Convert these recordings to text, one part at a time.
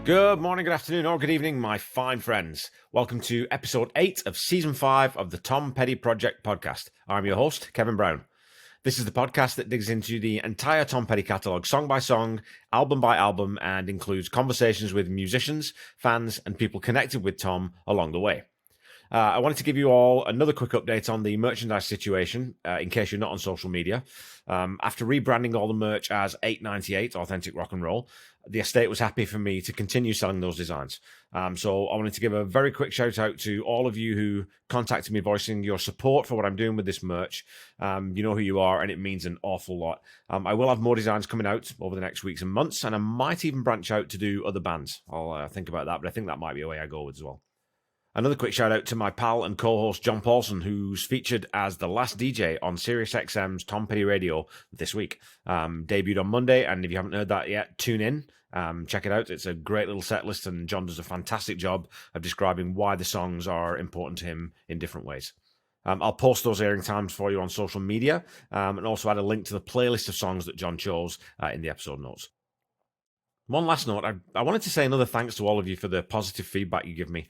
Good morning, good afternoon, or good evening, my fine friends. Welcome to episode 8 of season 5 of the Tom Petty Project podcast. I'm your host, Kevin Brown. This is the podcast that digs into the entire Tom Petty catalogue, song by song, album by album, and includes conversations with musicians, fans, and people connected with Tom along the way. I wanted to give you all another quick update on the merchandise situation, in case you're not on social media. After rebranding all the merch as 898 Authentic Rock and Roll, the estate was happy for me to continue selling those designs. So I wanted to give a very quick shout out to all of you who contacted me voicing your support for what I'm doing with this merch. You know who you are, and it means an awful lot. I will have more designs coming out over the next weeks and months, and I might even branch out to do other bands. I'll think about that, but I think that might be a way I go with as well. Another quick shout out to my pal and co-host John Paulson, who's featured as the last DJ on SiriusXM's Tom Petty Radio this week. Debuted on Monday, and if you haven't heard that yet, tune in. Check it out. It's a great little set list, and John does a fantastic job of describing why the songs are important to him in different ways. I'll post those airing times for you on social media, and also add a link to the playlist of songs that John chose in the episode notes. One last note, I wanted to say another thanks to all of you for the positive feedback you give me.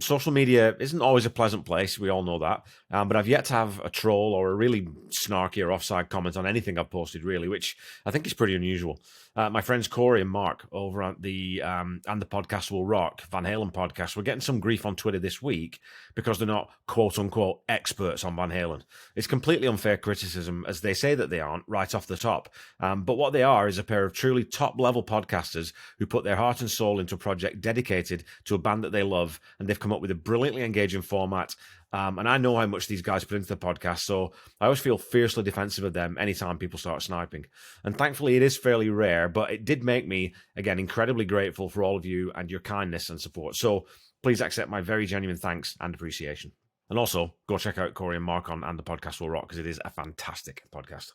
Social media isn't always a pleasant place, we all know that, but I've yet to have a troll or a really snarky or offside comment on anything I've posted, really, which I think is pretty unusual. My friends Corey and Mark over at the And the Podcast Will Rock Van Halen podcast were getting some grief on Twitter this week because they're not quote-unquote experts on Van Halen. It's completely unfair criticism, as they say that they aren't, right off the top. But what they are is a pair of truly top-level podcasters who put their heart and soul into a project dedicated to a band that they love, and they've come up with a brilliantly engaging format. And I know how much these guys put into the podcast, so I always feel fiercely defensive of them anytime people start sniping. And thankfully, it is fairly rare, but it did make me, again, incredibly grateful for all of you and your kindness and support. So please accept my very genuine thanks and appreciation. And also, go check out Corey and Mark on And the Podcast Will Rock, because it is a fantastic podcast.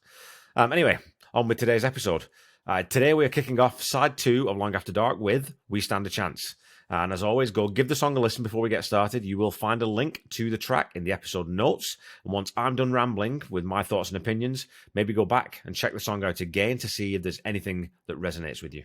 Anyway, on with today's episode. Today we are kicking off side 2 of Long After Dark with We Stand a Chance. And as always, go give the song a listen before we get started. You will find a link to the track in the episode notes. And once I'm done rambling with my thoughts and opinions, maybe go back and check the song out again to see if there's anything that resonates with you.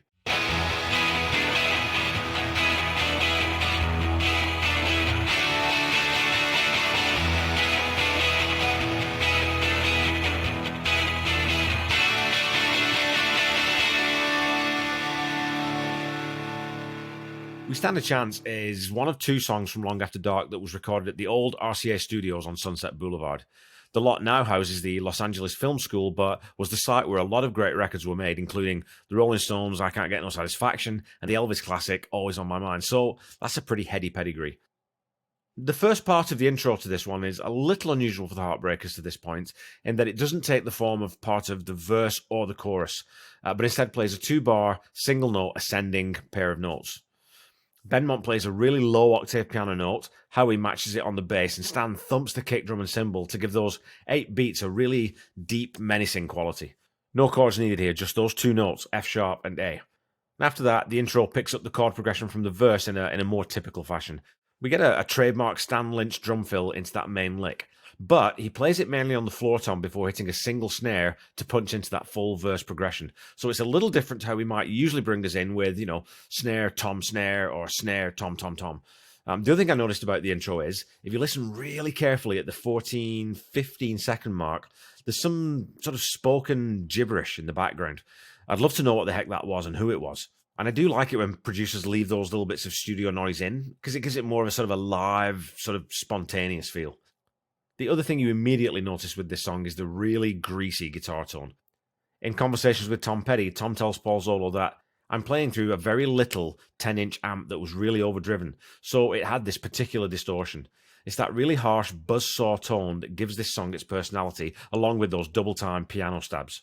We Stand a Chance is one of 2 songs from Long After Dark that was recorded at the old RCA studios on Sunset Boulevard. The lot now houses the Los Angeles Film School, but was the site where a lot of great records were made, including the Rolling Stones' I Can't Get No Satisfaction and the Elvis classic Always on My Mind. So that's a pretty heady pedigree. The first part of the intro to this one is a little unusual for the Heartbreakers to this point, in that it doesn't take the form of part of the verse or the chorus, but instead plays a 2-bar, single-note, ascending pair of notes. Benmont plays a really low-octave piano note, Howie matches it on the bass, and Stan thumps the kick drum and cymbal to give those 8 beats a really deep, menacing quality. No chords needed here, just those 2 notes, F sharp and A. And after that, the intro picks up the chord progression from the verse in a more typical fashion. We get a trademark Stan Lynch drum fill into that main lick, but he plays it mainly on the floor tom before hitting a single snare to punch into that full verse progression. So it's a little different to how we might usually bring this in with, snare, tom, snare, or snare, tom, tom, tom. The other thing I noticed about the intro is, if you listen really carefully at the 14, 15 second mark, there's some sort of spoken gibberish in the background. I'd love to know what the heck that was and who it was. And I do like it when producers leave those little bits of studio noise in, because it gives it more of a sort of a live, sort of spontaneous feel. The other thing you immediately notice with this song is the really greasy guitar tone. In conversations with Tom Petty, Tom tells Paul Zollo that I'm playing through a very little 10-inch amp that was really overdriven, so it had this particular distortion. It's that really harsh buzzsaw tone that gives this song its personality, along with those double-time piano stabs.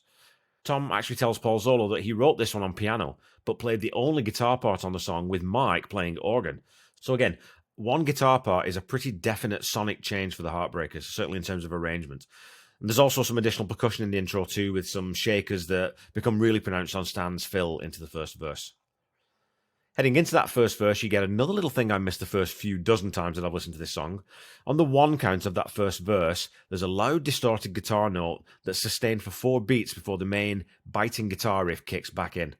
Tom actually tells Paul Zollo that he wrote this one on piano, but played the only guitar part on the song with Mike playing organ. So again, one guitar part is a pretty definite sonic change for the Heartbreakers, certainly in terms of arrangement. And there's also some additional percussion in the intro too, with some shakers that become really pronounced on Stan's fill into the first verse. Heading into that first verse, you get another little thing I missed the first few dozen times that I've listened to this song. On the 1 count of that first verse, there's a loud distorted guitar note that's sustained for 4 beats before the main biting guitar riff kicks back in.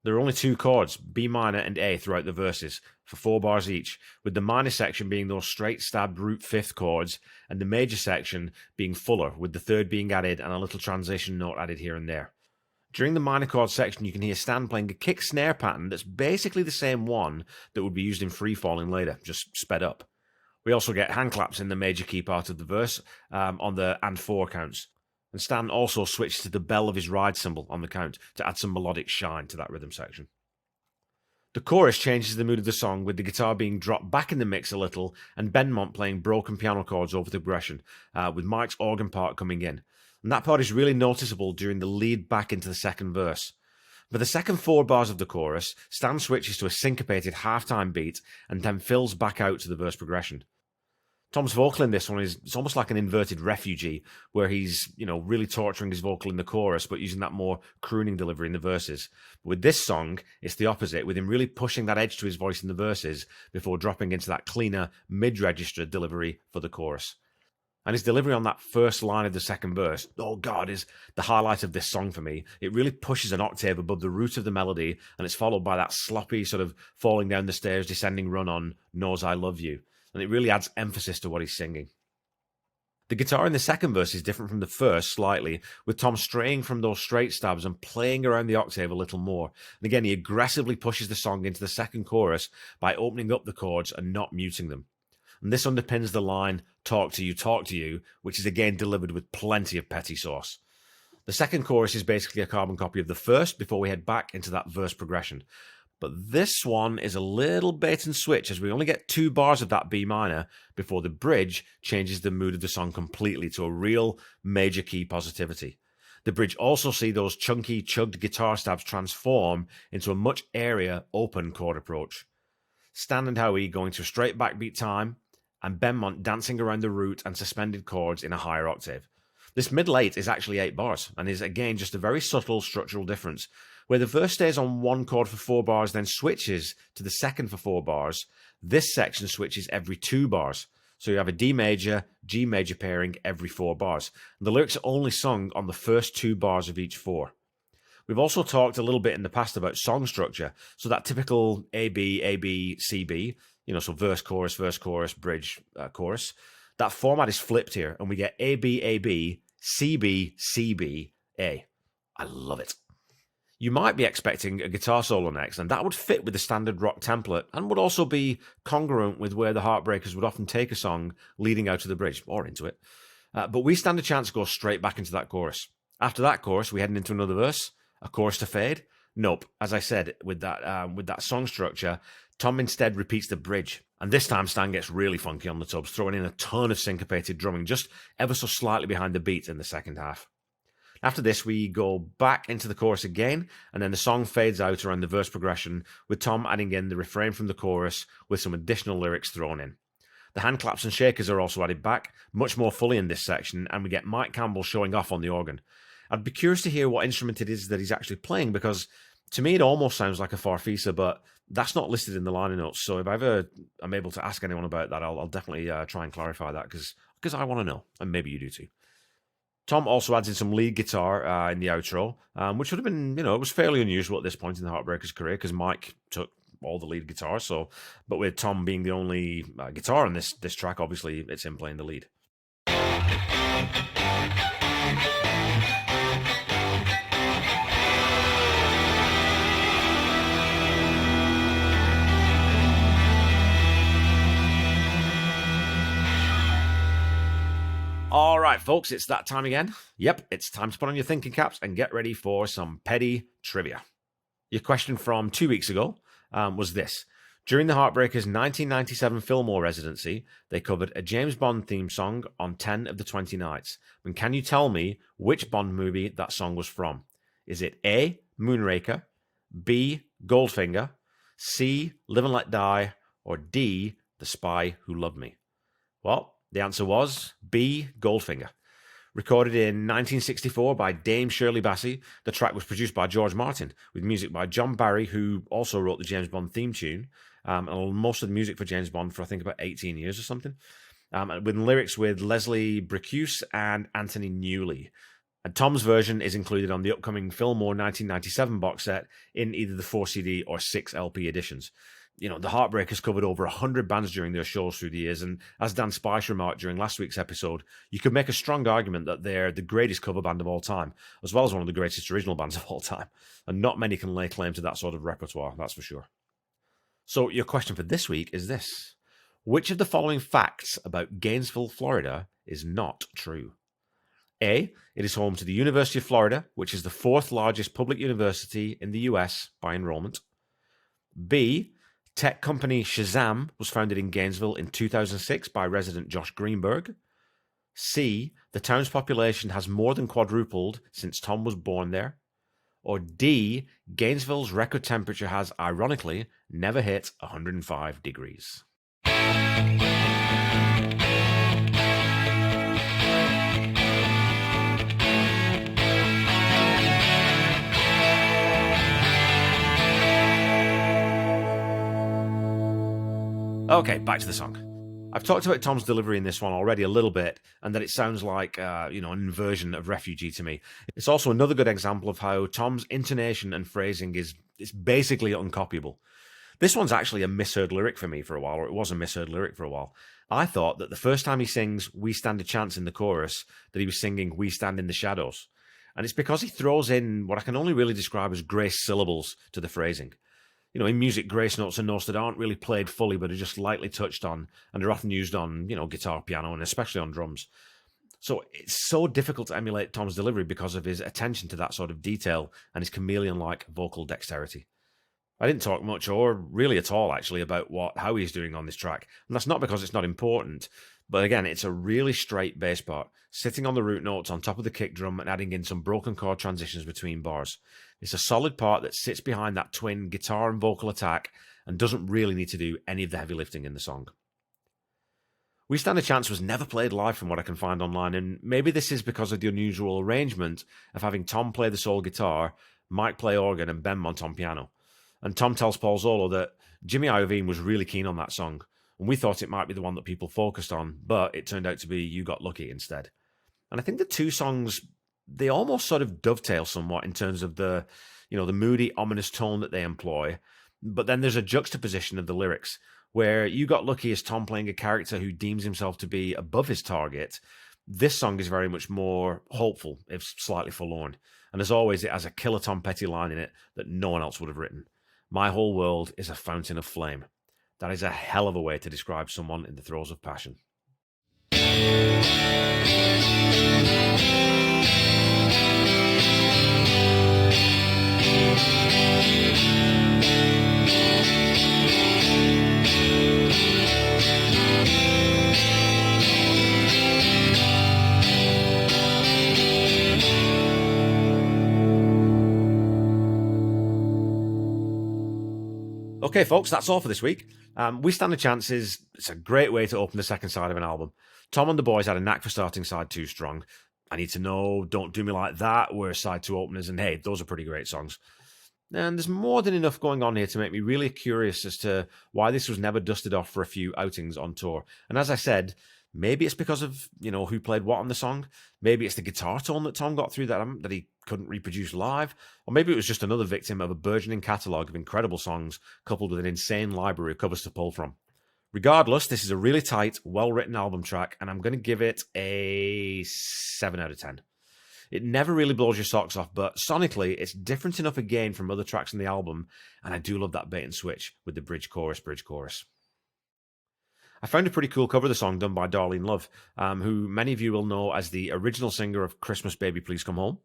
There are only two chords, B minor and A, throughout the verses, for 4 bars each, with the minor section being those straight stabbed root fifth chords, and the major section being fuller, with the third being added and a little transition note added here and there. During the minor chord section, you can hear Stan playing a kick snare pattern that's basically the same one that would be used in Free Falling later, just sped up. We also get hand claps in the major key part of the verse on the and 4 counts. And Stan also switches to the bell of his ride cymbal on the count to add some melodic shine to that rhythm section. The chorus changes the mood of the song, with the guitar being dropped back in the mix a little and Benmont playing broken piano chords over the progression, with Mike's organ part coming in. And that part is really noticeable during the lead back into the second verse. For the second 4 bars of the chorus, Stan switches to a syncopated halftime beat and then fills back out to the verse progression. Tom's vocal in this one it's almost like an inverted refugee, where he's, really torturing his vocal in the chorus, but using that more crooning delivery in the verses. But with this song, it's the opposite, with him really pushing that edge to his voice in the verses before dropping into that cleaner mid-register delivery for the chorus. And his delivery on that first line of the second verse, oh God, is the highlight of this song for me. It really pushes an octave above the root of the melody, and it's followed by that sloppy sort of falling down the stairs, descending run on Knows I Love You. And it really adds emphasis to what he's singing. The guitar in the second verse is different from the first slightly, with Tom straying from those straight stabs and playing around the octave a little more. And again, he aggressively pushes the song into the second chorus by opening up the chords and not muting them. And this underpins the line, talk to you, which is again delivered with plenty of petty sauce. The second chorus is basically a carbon copy of the first before we head back into that verse progression. But this one is a little bait and switch, as we only get 2 bars of that B minor before the bridge changes the mood of the song completely to a real major key positivity. The bridge also see those chunky, chugged guitar stabs transform into a much airier, open chord approach. Stan and Howie going to a straight backbeat time, and Benmont dancing around the root and suspended chords in a higher octave. This middle 8 is actually 8 bars, and is again just a very subtle structural difference, where the verse stays on one chord for 4 bars, then switches to the second for 4 bars. This section switches every 2 bars. So you have a D major, G major pairing every 4 bars. And the lyrics are only sung on the first 2 bars of each 4. We've also talked a little bit in the past about song structure. So that typical A-B, A-B, C-B, so verse, chorus, bridge, chorus. That format is flipped here, and we get A-B, A-B, C-B, C-B, A. I love it. You might be expecting a guitar solo next, and that would fit with the standard rock template and would also be congruent with where the Heartbreakers would often take a song leading out to the bridge, or into it. But we stand a chance to go straight back into that chorus. After that chorus, we head into another verse, a chorus to fade. Nope, as I said, with that song structure, Tom instead repeats the bridge. And this time Stan gets really funky on the tubs, throwing in a ton of syncopated drumming, just ever so slightly behind the beat in the second half. After this, we go back into the chorus again, and then the song fades out around the verse progression, with Tom adding in the refrain from the chorus with some additional lyrics thrown in. The hand claps and shakers are also added back, much more fully in this section, and we get Mike Campbell showing off on the organ. I'd be curious to hear what instrument it is that he's actually playing, because to me it almost sounds like a farfisa, but that's not listed in the liner notes, so if I ever am able to ask anyone about that, I'll definitely try and clarify that, because I want to know, and maybe you do too. Tom also adds in some lead guitar in the outro, which would have been, it was fairly unusual at this point in the Heartbreakers' career, because Mike took all the lead guitar. But with Tom being the only guitar on this track, obviously it's him playing the lead. All right, folks, it's that time again. Yep, it's time to put on your thinking caps and get ready for some petty trivia. Your question from 2 weeks ago was this. During the Heartbreakers' 1997 Fillmore residency, they covered a James Bond theme song on 10 of the 20 nights. And can you tell me which Bond movie that song was from? Is it A, Moonraker, B, Goldfinger, C, Live and Let Die, or D, The Spy Who Loved Me? Well, the answer was B, Goldfinger. Recorded in 1964 by Dame Shirley Bassey, the track was produced by George Martin, with music by John Barry, who also wrote the James Bond theme tune, and most of the music for James Bond for I think about 18 years or something, with lyrics with Leslie Bricusse and Anthony Newley. And Tom's version is included on the upcoming Fillmore 1997 box set in either the 4 CD or 6 LP editions. The Heartbreakers covered over 100 bands during their shows through the years, and as Dan Spice remarked during last week's episode, you could make a strong argument that they're the greatest cover band of all time, as well as one of the greatest original bands of all time, and not many can lay claim to that sort of repertoire, that's for sure. So your question for this week is this: which of the following facts about Gainesville, Florida is not true? A, it is home to the University of Florida, which is the 4th largest public university in the US by enrollment. B, tech company Shazam was founded in Gainesville in 2006 by resident Josh Greenberg. C, the town's population has more than quadrupled since Tom was born there. Or D, Gainesville's record temperature has, ironically, never hit 105 degrees. Okay, back to the song. I've talked about Tom's delivery in this one already a little bit, and that it sounds like, an inversion of Refugee to me. It's also another good example of how Tom's intonation and phrasing is basically uncopyable. This one's actually a misheard lyric for me for a while, or it was a misheard lyric for a while. I thought that the first time he sings "We Stand a Chance" in the chorus, that he was singing "We Stand in the Shadows." And it's because he throws in what I can only really describe as grace syllables to the phrasing. In music, grace notes are notes that aren't really played fully, but are just lightly touched on, and are often used on, guitar, piano, and especially on drums. So it's so difficult to emulate Tom's delivery because of his attention to that sort of detail and his chameleon-like vocal dexterity. I didn't talk much, or really at all, actually, about how he's doing on this track, and that's not because it's not important, but again, it's a really straight bass part, sitting on the root notes on top of the kick drum and adding in some broken chord transitions between bars. It's a solid part that sits behind that twin guitar and vocal attack and doesn't really need to do any of the heavy lifting in the song. "We Stand a Chance" was never played live from what I can find online, and maybe this is because of the unusual arrangement of having Tom play the sole guitar, Mike play organ, and Ben Mont on piano. And Tom tells Paul Zollo that Jimmy Iovine was really keen on that song, and we thought it might be the one that people focused on, but it turned out to be "You Got Lucky" instead. And I think the two songs, they almost sort of dovetail somewhat in terms of the moody, ominous tone that they employ. But then there's a juxtaposition of the lyrics where "You Got Lucky" is Tom playing a character who deems himself to be above his target. This song is very much more hopeful, if slightly forlorn. And as always, it has a killer Tom Petty line in it that no one else would have written. "My whole world is a fountain of flame." That is a hell of a way to describe someone in the throes of passion. Okay, folks, that's all for this week. "We Stand a Chance" it's a great way to open the second side of an album. Tom and the boys had a knack for starting side 2 strong. "I Need to Know," "Don't Do Me Like That" were side 2 openers, and hey, those are pretty great songs. And there's more than enough going on here to make me really curious as to why this was never dusted off for a few outings on tour. And as I said, maybe it's because of, who played what on the song. Maybe it's the guitar tone that Tom got through that he couldn't reproduce live. Or maybe it was just another victim of a burgeoning catalogue of incredible songs coupled with an insane library of covers to pull from. Regardless, this is a really tight, well-written album track, and I'm going to give it a 7 out of 10. It never really blows your socks off, but sonically, it's different enough again from other tracks on the album, and I do love that bait and switch with the bridge chorus. I found a pretty cool cover of the song done by Darlene Love, who many of you will know as the original singer of "Christmas Baby Please Come Home,"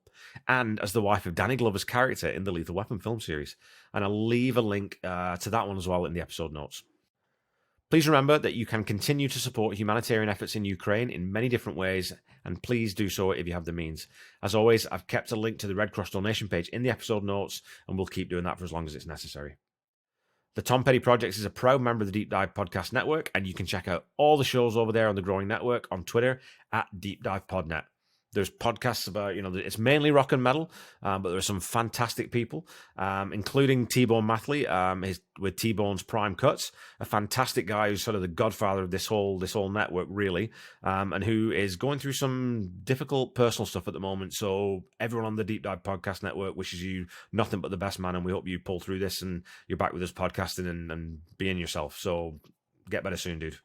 and as the wife of Danny Glover's character in the Lethal Weapon film series. And I'll leave a link to that one as well in the episode notes. Please remember that you can continue to support humanitarian efforts in Ukraine in many different ways, and please do so if you have the means. As always, I've kept a link to the Red Cross donation page in the episode notes, and we'll keep doing that for as long as it's necessary. The Tom Petty Project is a proud member of the Deep Dive Podcast Network, and you can check out all the shows over there on the growing network on Twitter at DeepDivePodNet. There's podcasts about, it's mainly rock and metal, but there are some fantastic people, including T-Bone Mathley, with T-Bone's Prime Cuts, a fantastic guy who's sort of the godfather of this whole network, really, and who is going through some difficult personal stuff at the moment. So everyone on the Deep Dive Podcast Network wishes you nothing but the best, man, and we hope you pull through this and you're back with us podcasting and being yourself. So get better soon, dude.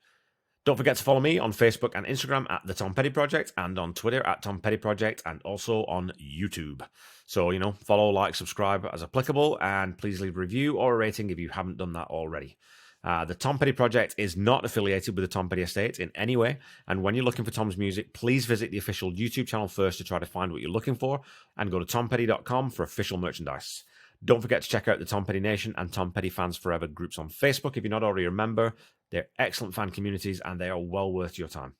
Don't forget to follow me on Facebook and Instagram at The Tom Petty Project, and on Twitter at Tom Petty Project, and also on YouTube. So, follow, like, subscribe as applicable, and please leave a review or a rating if you haven't done that already. The Tom Petty Project is not affiliated with the Tom Petty Estate in any way, and when you're looking for Tom's music, please visit the official YouTube channel first to try to find what you're looking for, and go to tompetty.com for official merchandise. Don't forget to check out the Tom Petty Nation and Tom Petty Fans Forever groups on Facebook if you're not already a member. They're excellent fan communities and they are well worth your time.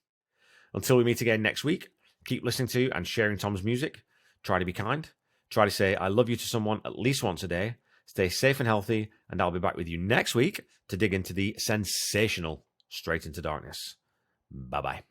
Until we meet again next week, keep listening to and sharing Tom's music. Try to be kind. Try to say I love you to someone at least once a day. Stay safe and healthy, and I'll be back with you next week to dig into the sensational Straight into Darkness. Bye-bye.